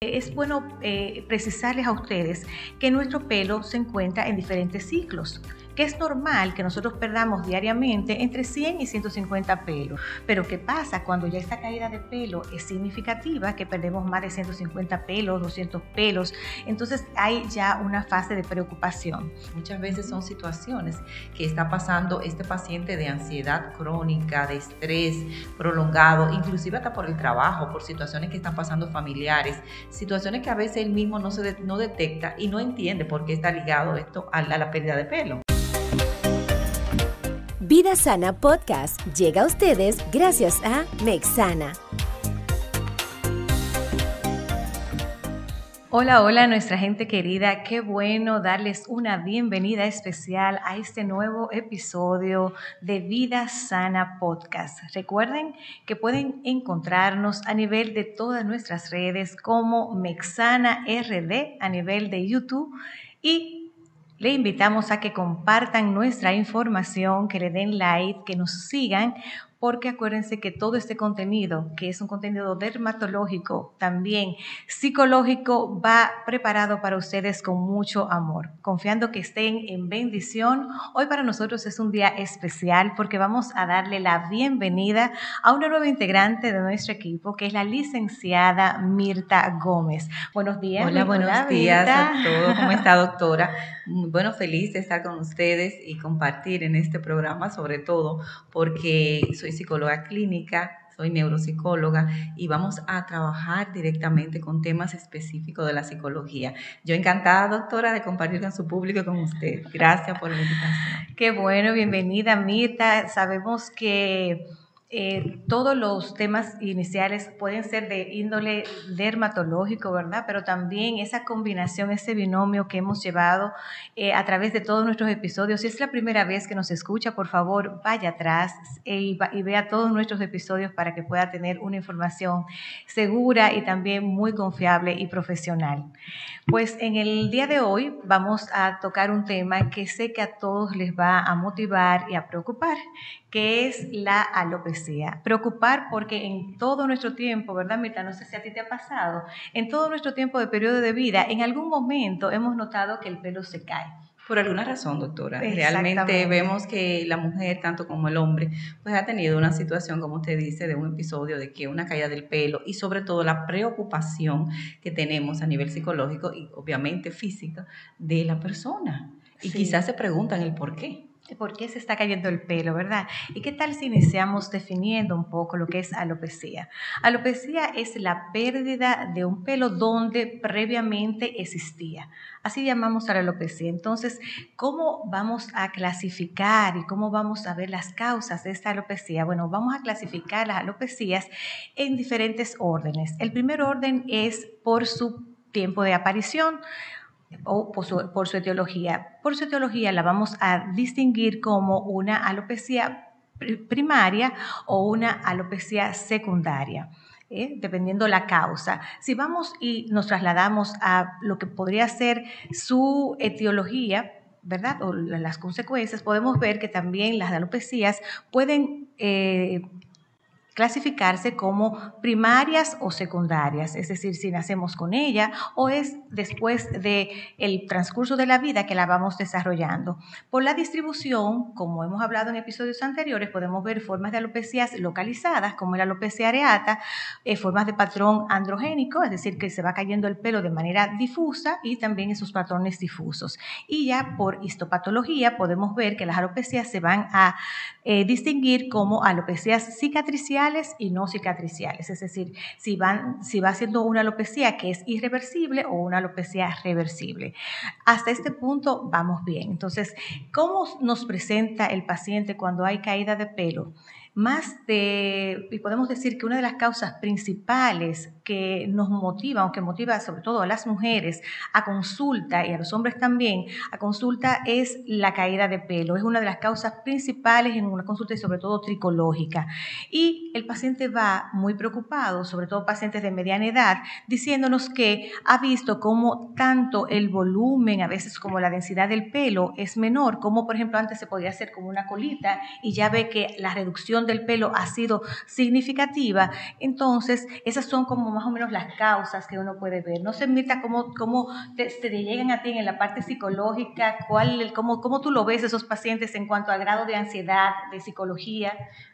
Es bueno precisarles a ustedes que nuestro pelo se encuentra en diferentes ciclos, que es normal que nosotros perdamos diariamente entre 100 y 150 pelos. Pero ¿qué pasa cuando ya esta caída de pelo es significativa, que perdemos más de 150 pelos, 200 pelos? Entonces hay ya una fase de preocupación. Muchas veces son situaciones que está pasando este paciente de ansiedad crónica, de estrés prolongado, inclusive hasta por el trabajo, por situaciones que están pasando familiares, situaciones que a veces él mismo no detecta y no entiende por qué está ligado esto a la pérdida de pelo. Vida Sana Podcast llega a ustedes gracias a Mexana. Hola nuestra gente querida, qué bueno darles una bienvenida especial a este nuevo episodio de Vida Sana Podcast. Recuerden que pueden encontrarnos a nivel de todas nuestras redes como Mexana RD a nivel de YouTube y le invitamos a que compartan nuestra información, que le den like, que nos sigan, porque acuérdense que todo este contenido, que es un contenido dermatológico, también psicológico, va preparado para ustedes con mucho amor, confiando que estén en bendición. Hoy para nosotros es un día especial porque vamos a darle la bienvenida a una nueva integrante de nuestro equipo, que es la licenciada Mirta Gómez. Buenos días. Hola, buenos días a todos. ¿Cómo está, doctora? Bueno, feliz de estar con ustedes y compartir en este programa, sobre todo porque soy psicóloga clínica, soy neuropsicóloga y vamos a trabajar directamente con temas específicos de la psicología. Yo encantada, doctora, de compartir con su público y con usted. Gracias por la invitación. Qué bueno, bienvenida, Mirta. Sabemos que todos los temas iniciales pueden ser de índole dermatológico, ¿verdad? Pero también esa combinación, ese binomio que hemos llevado a través de todos nuestros episodios. Si es la primera vez que nos escucha, por favor, vaya atrás y vea todos nuestros episodios para que pueda tener una información segura y también muy confiable y profesional. Pues en el día de hoy vamos a tocar un tema que sé que a todos les va a motivar y a preocupar, que es la alopecia. Preocupar porque en todo nuestro tiempo, ¿verdad, Mirta? No sé si a ti te ha pasado, en todo nuestro tiempo de periodo de vida, en algún momento hemos notado que el pelo se cae. Por alguna razón, doctora. Realmente vemos que la mujer, tanto como el hombre, pues ha tenido una situación, como usted dice, de un episodio de que una caída del pelo y sobre todo la preocupación que tenemos a nivel psicológico y obviamente física de la persona. Y quizás se preguntan el por qué. ¿Por qué se está cayendo el pelo, verdad? ¿Y qué tal si iniciamos definiendo un poco lo que es alopecia? Alopecia es la pérdida de un pelo donde previamente existía. Así llamamos a la alopecia. Entonces, ¿cómo vamos a clasificar y cómo vamos a ver las causas de esta alopecia? Bueno, vamos a clasificar las alopecias en diferentes órdenes. El primer orden es por su tiempo de aparición o por su etiología. Por su etiología la vamos a distinguir como una alopecia primaria o una alopecia secundaria, dependiendo la causa. Si vamos y nos trasladamos a lo que podría ser su etiología, ¿verdad? O las consecuencias, podemos ver que también las alopecias pueden clasificarse como primarias o secundarias, es decir, si nacemos con ella o es después del transcurso de la vida que la vamos desarrollando. Por la distribución, como hemos hablado en episodios anteriores, podemos ver formas de alopecias localizadas, como la alopecia areata, formas de patrón androgénico, es decir, que se va cayendo el pelo de manera difusa y también esos patrones difusos. Y ya por histopatología podemos ver que las alopecias se van a distinguir como alopecias cicatriciales y no cicatriciales, es decir, si va siendo una alopecia que es irreversible o una alopecia reversible. Hasta este punto vamos bien. Entonces, ¿cómo nos presenta el paciente cuando hay caída de pelo? Y podemos decir que una de las causas principales que nos motiva, aunque motiva sobre todo a las mujeres a consulta y a los hombres también a consulta, es la caída de pelo. Es una de las causas principales en una consulta y sobre todo tricológica. Y el paciente va muy preocupado, sobre todo pacientes de mediana edad, diciéndonos que ha visto cómo tanto el volumen, a veces como la densidad del pelo es menor, como por ejemplo antes se podía hacer como una colita y ya ve que la reducción del pelo ha sido significativa. Entonces esas son como más o menos las causas que uno puede ver. No sé, Mirta, cómo te llegan a ti en la parte psicológica, cómo tú lo ves esos pacientes en cuanto al grado de ansiedad, de psicología.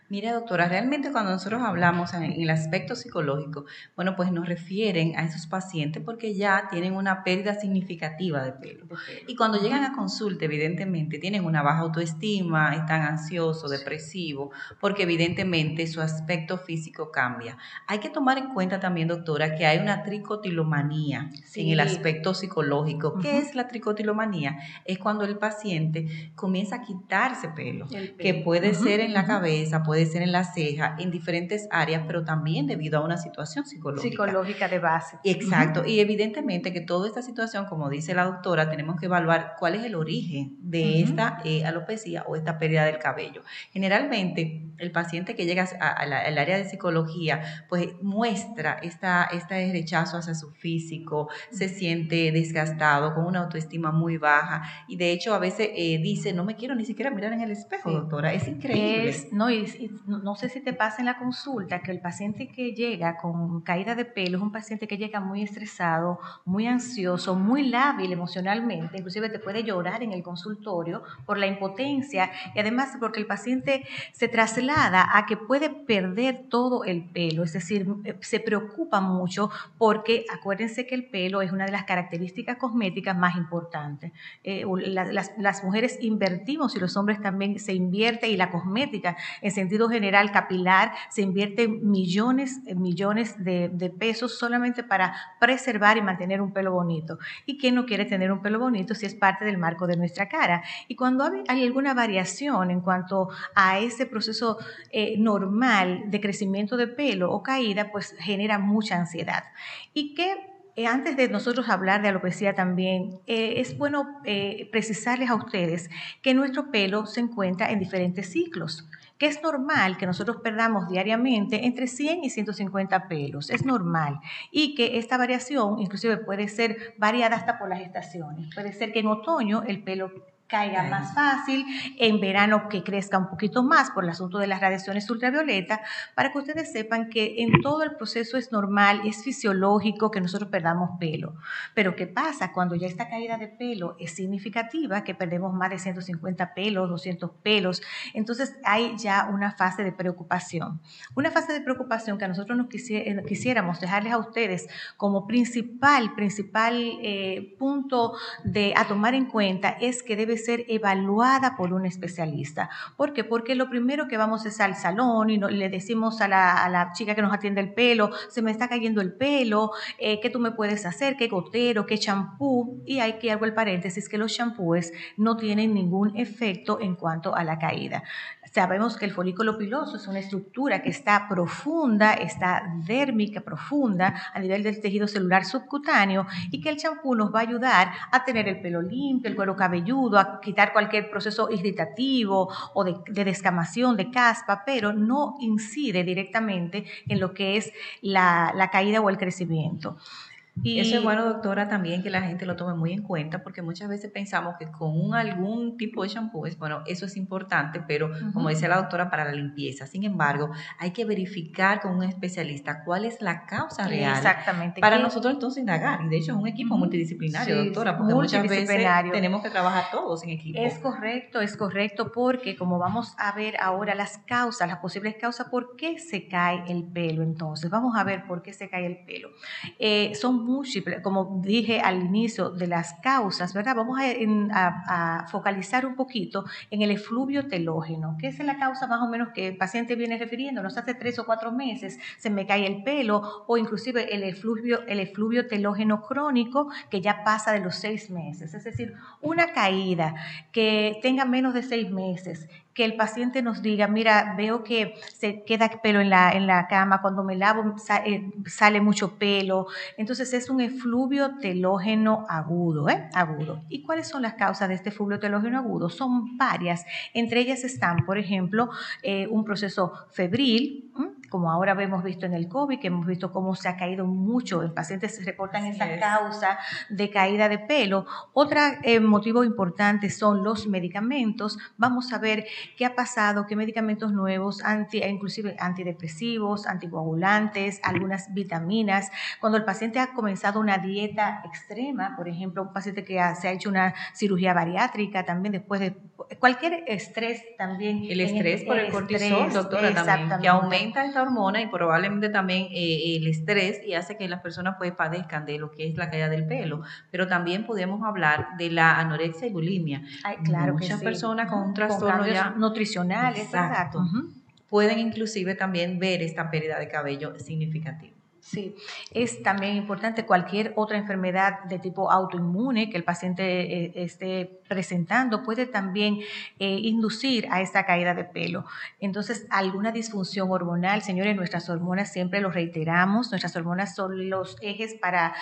Mira, doctora, realmente cuando nosotros hablamos en el aspecto psicológico, bueno, pues nos refieren a esos pacientes porque ya tienen una pérdida significativa de pelo. Y cuando llegan a consulta, evidentemente, tienen una baja autoestima, están ansiosos, depresivos, porque evidentemente su aspecto físico cambia. Hay que tomar en cuenta también, doctora, que hay una tricotilomanía en el aspecto psicológico. ¿Qué es la tricotilomanía? Es cuando el paciente comienza a quitarse pelo, que puede ser en la cabeza, puede ser en la ceja, en diferentes áreas, pero también debido a una situación psicológica de base. Exacto, y evidentemente que toda esta situación, como dice la doctora, tenemos que evaluar cuál es el origen de esta alopecia o esta pérdida del cabello. Generalmente, el paciente que llega al área de psicología, pues muestra este rechazo hacia su físico, se siente desgastado, con una autoestima muy baja, y de hecho a veces dice, no me quiero ni siquiera mirar en el espejo, doctora, es increíble. No sé si te pasa en la consulta que el paciente que llega con caída de pelo es un paciente que llega muy estresado, muy ansioso, muy lábil emocionalmente, inclusive te puede llorar en el consultorio por la impotencia y además porque el paciente se traslada a que puede perder todo el pelo, es decir, se preocupa mucho porque acuérdense que el pelo es una de las características cosméticas más importantes. Las mujeres invertimos y los hombres también se invierte, y la cosmética en sentido general capilar se invierte millones de pesos solamente para preservar y mantener un pelo bonito. ¿Y quién no quiere tener un pelo bonito si es parte del marco de nuestra cara? Y cuando hay alguna variación en cuanto a ese proceso normal de crecimiento de pelo o caída, pues genera mucha ansiedad. Y que antes de nosotros hablar de alopecia también, es bueno precisarles a ustedes que nuestro pelo se encuentra en diferentes ciclos, que es normal que nosotros perdamos diariamente entre 100 y 150 pelos, es normal, y que esta variación inclusive puede ser variada hasta por las estaciones. Puede ser que en otoño el pelo caiga más fácil, en verano que crezca un poquito más por el asunto de las radiaciones ultravioletas, para que ustedes sepan que en todo el proceso es normal, es fisiológico que nosotros perdamos pelo. Pero ¿qué pasa? Cuando ya esta caída de pelo es significativa, que perdemos más de 150 pelos, 200 pelos, entonces hay ya una fase de preocupación. Una fase de preocupación que a nosotros nos quisiéramos dejarles a ustedes como principal punto a tomar en cuenta es que debe ser evaluada por un especialista. ¿Por qué? Porque lo primero que vamos es al salón y le decimos a la chica que nos atiende el pelo, se me está cayendo el pelo, ¿qué tú me puedes hacer? ¿Qué gotero? ¿Qué champú? Y hay que hago el paréntesis que los champúes no tienen ningún efecto en cuanto a la caída. Sabemos que el folículo piloso es una estructura que está profunda, está dérmica, profunda a nivel del tejido celular subcutáneo, y que el champú nos va a ayudar a tener el pelo limpio, el cuero cabelludo, a quitar cualquier proceso irritativo o de descamación, de caspa, pero no incide directamente en lo que es la caída o el crecimiento. Y eso es bueno, doctora, también que la gente lo tome muy en cuenta, porque muchas veces pensamos que con algún tipo de shampoo, bueno, eso es importante, pero como dice la doctora, para la limpieza. Sin embargo, hay que verificar con un especialista cuál es la causa real. Exactamente. Para nosotros entonces indagar. Y de hecho es un equipo multidisciplinario, doctora, porque muchas veces tenemos que trabajar todos en equipo. Es correcto, porque como vamos a ver ahora las causas, las posibles causas, ¿por qué se cae el pelo? Entonces, vamos a ver por qué se cae el pelo. Son múltiples, como dije al inicio de las causas, ¿verdad? Vamos a focalizar un poquito en el efluvio telógeno, que es la causa más o menos que el paciente viene refiriéndonos. Hace 3 o 4 meses se me cae el pelo, o inclusive el efluvio telógeno crónico que ya pasa de los 6 meses, es decir, una caída que tenga menos de 6 meses, que el paciente nos diga, mira, veo que se queda pelo en la cama, cuando me lavo sale mucho pelo. Entonces es un efluvio telógeno agudo, agudo. ¿Y cuáles son las causas de este efluvio telógeno agudo? Son varias. Entre ellas están, por ejemplo, un proceso febril, como ahora hemos visto en el COVID, que hemos visto cómo se ha caído mucho, en pacientes se reportan esa causa de caída de pelo. Otro motivo importante son los medicamentos. Vamos a ver qué ha pasado, qué medicamentos nuevos, inclusive antidepresivos, anticoagulantes, algunas vitaminas. Cuando el paciente ha comenzado una dieta extrema, por ejemplo, un paciente que se ha hecho una cirugía bariátrica, también después de cualquier estrés también. El estrés por el cortisol, doctora, también, que aumenta esta hormona y probablemente también el estrés y hace que las personas pues padezcan de lo que es la caída del pelo. Pero también podemos hablar de la anorexia y bulimia. Ay, claro. Muchas que personas con un con trastorno ya nutricionales, exacto, pueden inclusive también ver esta pérdida de cabello significativa. Sí, es también importante cualquier otra enfermedad de tipo autoinmune que el paciente esté presentando puede también inducir a esta caída de pelo. Entonces, alguna disfunción hormonal, señores, nuestras hormonas siempre lo reiteramos, nuestras hormonas son los ejes para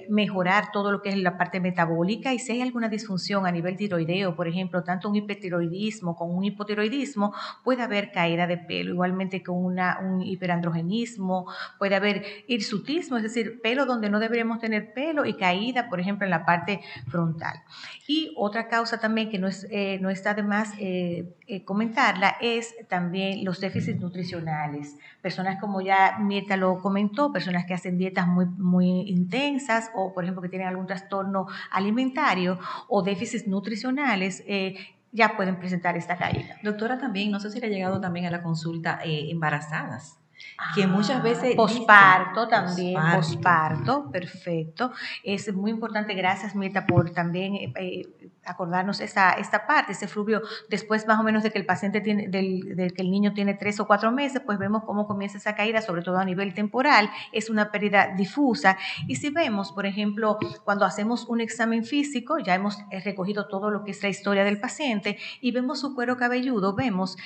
mejorar todo lo que es la parte metabólica y si hay alguna disfunción a nivel tiroideo, por ejemplo, tanto un hipertiroidismo como un hipotiroidismo, puede haber caída de pelo, igualmente con un hiperandrogenismo, puede haber hirsutismo, es decir, pelo donde no deberíamos tener pelo y caída, por ejemplo, en la parte frontal. Y otra causa también que no está de más comentarla es también los déficits nutricionales. Personas como ya Mirta lo comentó, personas que hacen dietas muy, muy intensas o, por ejemplo, que tienen algún trastorno alimentario o déficits nutricionales, ya pueden presentar esta caída. Doctora, también, no sé si le ha llegado también a la consulta embarazadas. Que muchas veces posparto también, posparto, perfecto. Es muy importante, gracias Mirta por también acordarnos esta parte, ese fluvio después más o menos de que el paciente tiene, de que el niño tiene 3 o 4 meses, pues vemos cómo comienza esa caída, sobre todo a nivel temporal, es una pérdida difusa. Y si vemos, por ejemplo, cuando hacemos un examen físico, ya hemos recogido todo lo que es la historia del paciente y vemos su cuero cabelludo, vemos,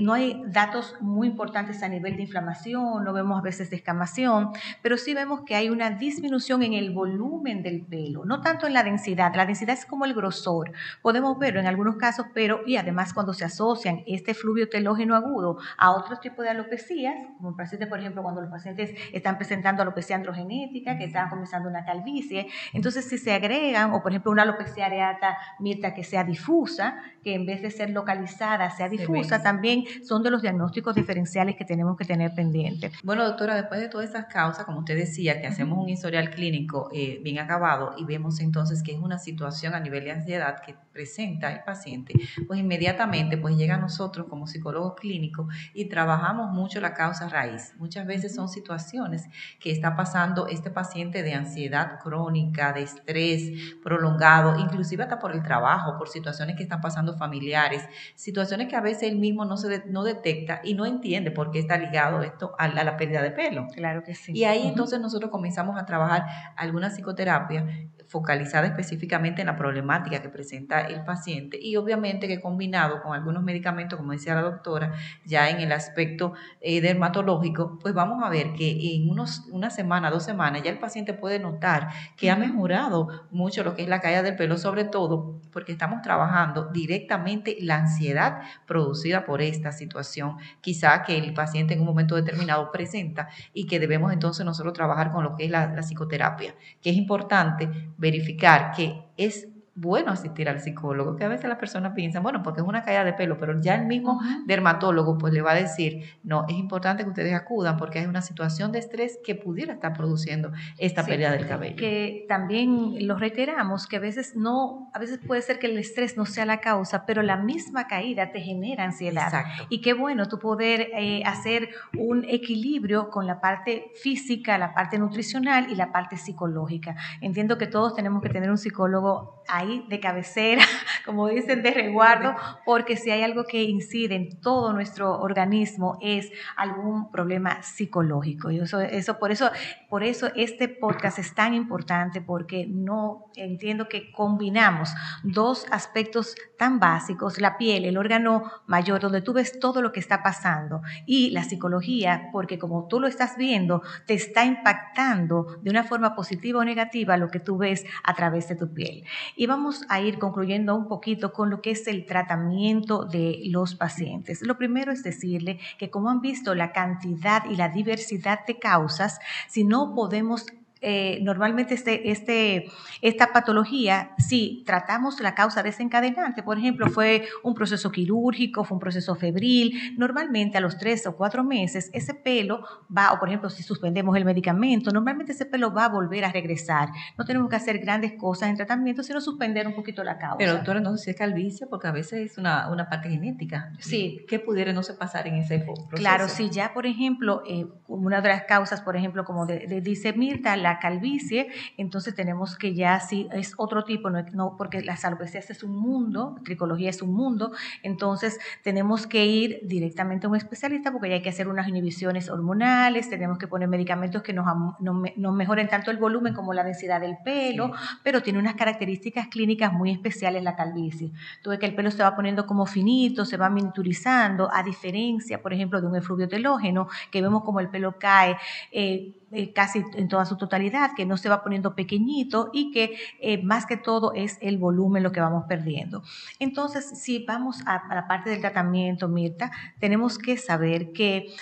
no hay datos muy importantes a nivel de inflamación, no vemos a veces descamación, pero sí vemos que hay una disminución en el volumen del pelo, no tanto en la densidad es como el grosor, podemos verlo en algunos casos, pero y además cuando se asocian este fluvio telógeno agudo a otros tipos de alopecias, como pacientes, por ejemplo, cuando los pacientes están presentando alopecia androgenética, que están comenzando una calvicie, entonces si se agregan, o por ejemplo una alopecia areata, Mirta, que sea difusa, que en vez de ser localizada sea difusa, también son de los diagnósticos diferenciales que tenemos que tener pendientes. Bueno, doctora, después de todas esas causas, como usted decía, que hacemos un historial clínico bien acabado y vemos entonces que es una situación a nivel de ansiedad que presenta el paciente, pues inmediatamente pues llega a nosotros como psicólogos clínicos y trabajamos mucho la causa raíz. Muchas veces son situaciones que está pasando este paciente de ansiedad crónica, de estrés prolongado, inclusive hasta por el trabajo, por situaciones que están pasando familiares, situaciones que a veces él mismo no detecta y no entiende por qué está ligado esto a la pérdida de pelo. Claro que sí. Y ahí entonces nosotros comenzamos a trabajar alguna psicoterapia focalizada específicamente en la problemática que presenta el paciente y obviamente que combinado con algunos medicamentos, como decía la doctora, ya en el aspecto dermatológico, pues vamos a ver que en una semana, 2 semanas, ya el paciente puede notar que ha mejorado mucho lo que es la caída del pelo, sobre todo porque estamos trabajando directamente la ansiedad producida por esta situación, quizá que el paciente en un momento determinado presenta y que debemos entonces nosotros trabajar con lo que es la psicoterapia, que es importante verificar que es bueno asistir al psicólogo, que a veces las personas piensan, bueno, porque es una caída de pelo, pero ya el mismo dermatólogo pues le va a decir, no, es importante que ustedes acudan porque hay una situación de estrés que pudiera estar produciendo esta pérdida del cabello. Que también lo reiteramos, que a veces puede ser que el estrés no sea la causa, pero la misma caída te genera ansiedad. Exacto. Y qué bueno tú poder hacer un equilibrio con la parte física, la parte nutricional y la parte psicológica. Entiendo que todos tenemos que tener un psicólogo ahí de cabecera, como dicen, de resguardo, porque si hay algo que incide en todo nuestro organismo es algún problema psicológico. Y por eso este podcast es tan importante, porque entiendo que combinamos 2 aspectos tan básicos, la piel, el órgano mayor, donde tú ves todo lo que está pasando, y la psicología, porque como tú lo estás viendo, te está impactando de una forma positiva o negativa lo que tú ves a través de tu piel. Y vamos a ir concluyendo un poquito con lo que es el tratamiento de los pacientes. Lo primero es decirle que como han visto la cantidad y la diversidad de causas, si no podemos normalmente esta patología, si tratamos la causa desencadenante, por ejemplo, fue un proceso quirúrgico, fue un proceso febril, normalmente a los 3 o 4 meses ese pelo va, o por ejemplo, si suspendemos el medicamento, normalmente ese pelo va a volver a regresar. No tenemos que hacer grandes cosas en tratamiento, sino suspender un poquito la causa. Pero doctora, no sé si es calvicie, porque a veces es una parte genética. Sí. ¿Qué pudiera no se pasar en ese proceso? Claro, si ya, por ejemplo, una de las causas, por ejemplo, como dice Mirta, la calvicie, entonces tenemos que ya sí es otro tipo, no porque la alopecia es un mundo, tricología es un mundo, entonces tenemos que ir directamente a un especialista porque ya hay que hacer unas inhibiciones hormonales, tenemos que poner medicamentos que nos mejoren tanto el volumen como la densidad del pelo, sí. Pero tiene unas características clínicas muy especiales la calvicie. Tú ves que el pelo se va poniendo como finito, se va miniaturizando, a diferencia, por ejemplo, de un efluvio telógeno, que vemos como el pelo cae casi en toda su totalidad, que no se va poniendo pequeñito y que más que todo es el volumen lo que vamos perdiendo. Entonces, si vamos a la parte del tratamiento, Mirta, tenemos que saber que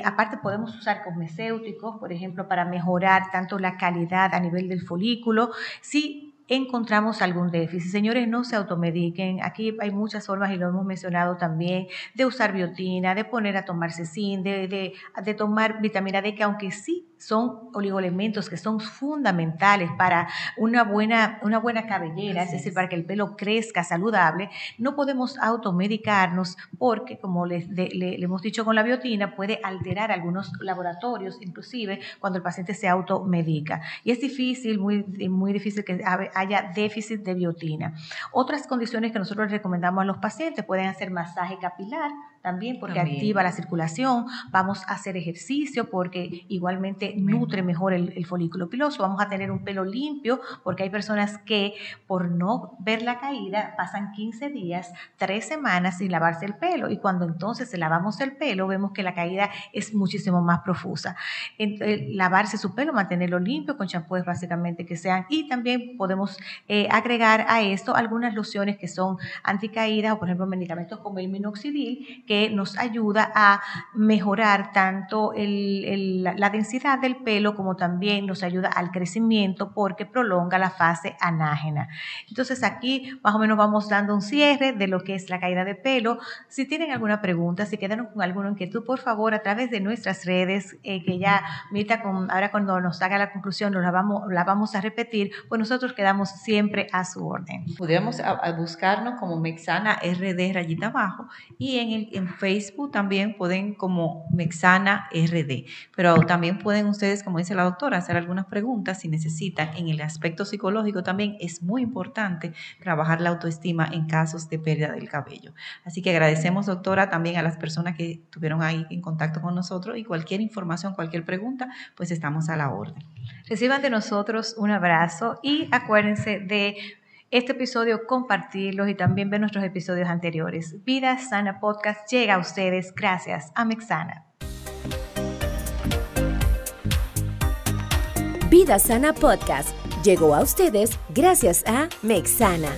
aparte podemos usar cosmecéuticos, por ejemplo, para mejorar tanto la calidad a nivel del folículo. Si encontramos algún déficit, señores, no se automediquen. Aquí hay muchas formas, y lo hemos mencionado también, de usar biotina, de poner a tomarse zinc, de tomar vitamina D, que aunque sí son oligoelementos que son fundamentales para una buena cabellera, es decir, para que el pelo crezca saludable, no podemos automedicarnos porque, como le hemos dicho con la biotina, puede alterar algunos laboratorios, inclusive cuando el paciente se automedica. Y es difícil, muy difícil que haya déficit de biotina. Otras condiciones que nosotros recomendamos a los pacientes pueden hacer masaje capilar, también porque activa la circulación, vamos a hacer ejercicio porque igualmente nutre mejor el folículo piloso, vamos a tener un pelo limpio porque hay personas que por no ver la caída pasan 15 días, 3 semanas sin lavarse el pelo, y cuando entonces lavamos el pelo vemos que la caída es muchísimo más profusa. Lavarse su pelo, mantenerlo limpio con champúes básicamente que sean, y también podemos agregar a esto algunas lociones que son anticaídas, o por ejemplo medicamentos como el minoxidil, que nos ayuda a mejorar tanto la densidad del pelo como también nos ayuda al crecimiento porque prolonga la fase anágena. Entonces aquí más o menos vamos dando un cierre de lo que es la caída de pelo. Si tienen alguna pregunta, si quedaron con alguna inquietud, por favor a través de nuestras redes, que ya Mirta ahora cuando nos haga la conclusión la vamos a repetir, pues nosotros quedamos siempre a su orden. Pudiéramos buscarnos como Mexana RD rayita abajo, y en Facebook también pueden como Mexana RD, pero también pueden ustedes, como dice la doctora, hacer algunas preguntas si necesitan. En el aspecto psicológico también es muy importante trabajar la autoestima en casos de pérdida del cabello. Así que agradecemos, doctora, también a las personas que estuvieron ahí en contacto con nosotros, y cualquier información, cualquier pregunta, pues estamos a la orden. Reciban de nosotros un abrazo y acuérdense de este episodio, compartirlos y también ver nuestros episodios anteriores. Vida Sana Podcast llega a ustedes gracias a Mexana. Vida Sana Podcast llegó a ustedes gracias a Mexana.